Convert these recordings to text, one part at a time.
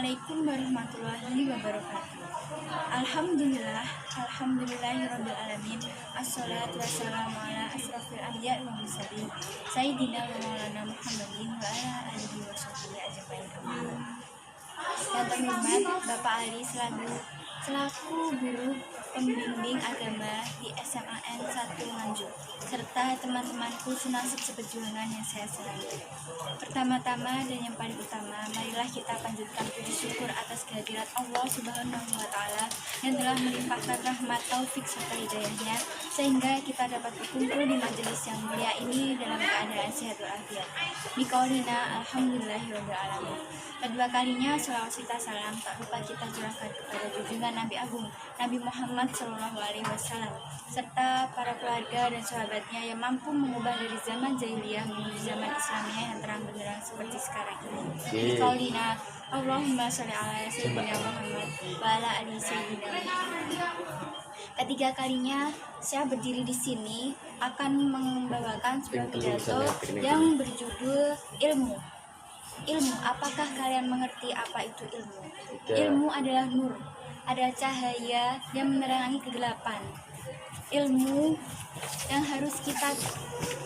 Assalamualaikum warahmatullahi wabarakatuh. Alhamdulillahirabbil alamin. Assalatu wassalamu ala asrofil anbiya'i wal mursalin. Sayyidina wa maulana Muhammadin wa ala alihi washabbihi ajmain. Yang terhormat Bapak Ali selaku guru pembimbing agama di SMAN 1 Nganjuk, serta teman-temanku senasib seperjuangan yang saya sayangi. Pertama-tama dan yang paling utama, marilah kita panjatkan puji syukur atas kehadirat Allah Subhanahu wa Ta'ala yang telah melimpahkan rahmat, taufik serta hidayahnya sehingga kita dapat berkumpul di majelis yang mulia ini dalam keadaan sehat walafiat. Biqaulina alhamdulillahirabbil alamin. Kedua kalinya selawat serta salam tak lupa kita curahkan kepada junjungan Nabi Agung Nabi Muhammad SAW serta para keluarga dan sahabatnya yang mampu mengubah dari zaman jahiliyah menuju zaman Islamiyah yang terang benderang seperti sekarang ini. Biqaulina Allahumma sholli ala sayyidina Muhammad wa ala ali sayyidina Muhammad. Ketiga kalinya saya berdiri di sini akan membawakan sebuah pidato yang berjudul ilmu. Ilmu, apakah kalian mengerti apa itu ilmu? Ilmu adalah nur, adalah cahaya yang menerangi kegelapan. Ilmu yang harus kita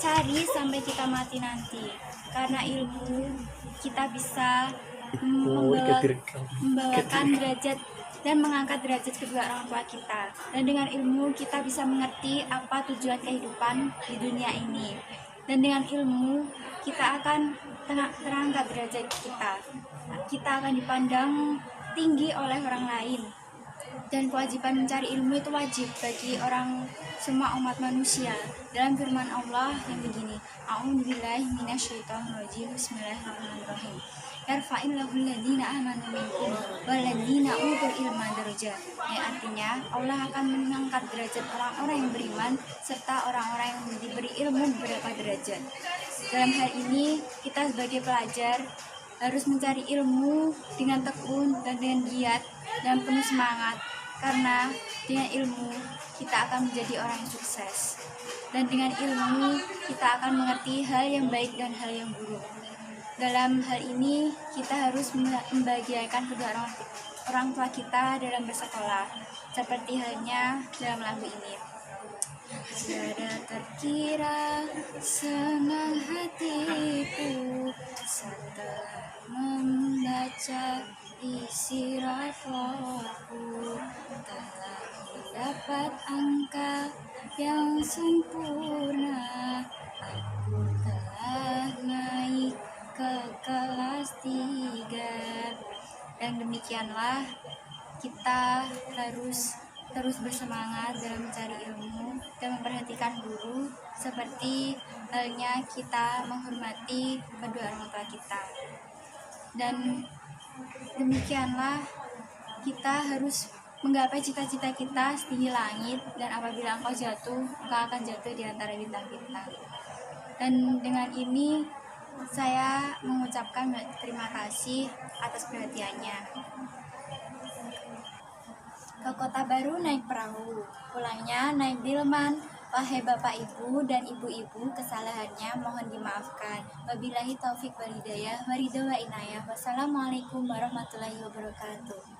cari sampai kita mati nanti. Karena ilmu kita bisa membawakan derajat dan mengangkat derajat kedua orang tua kita. Dan dengan ilmu kita bisa mengerti apa tujuan kehidupan di dunia ini. Dan dengan ilmu kita akan terangkat derajat kita. Kita akan dipandang tinggi oleh orang lain. Dan kewajiban mencari ilmu itu wajib bagi semua umat manusia. Dalam firman Allah yang begini, A'udzubillahi minasyaitonirrajim. Bismillahirrahmanirrahim. Yarfa'illahul ladzina amanu minkum wal ladzina utul ilma darajat. Yang artinya Allah akan mengangkat derajat orang-orang yang beriman serta orang-orang yang diberi ilmu beberapa derajat. Dalam hal ini kita sebagai pelajar harus mencari ilmu dengan tekun dan dengan giat dan penuh semangat, karena dengan ilmu kita akan menjadi orang yang sukses, dan dengan ilmu kita akan mengerti hal yang baik dan hal yang buruk. Dalam hal ini kita harus membahagiakan kedua orang tua kita dalam bersekolah, seperti halnya dalam lagu ini. Tiada terkira senang hatiku setelah membaca isi raportku, telah mendapat angka yang sempurna, aku telah naik ke kelas 3. Dan demikianlah kita harus terus bersemangat dalam mencari ilmu dan memperhatikan guru, seperti halnya kita menghormati kedua orang tua kita. Dan demikianlah kita harus menggapai cita-cita kita setinggi langit, dan apabila engkau jatuh, engkau akan jatuh di antara bintang-bintang. Dan dengan ini saya mengucapkan terima kasih atas perhatiannya. Ke kota baru naik perahu, pulangnya naik delman. Wahai bapak ibu dan ibu-ibu, kesalahannya mohon dimaafkan. Wabillahi taufik wal hidayah, waridho wa inayah. Wassalamualaikum warahmatullahi wabarakatuh.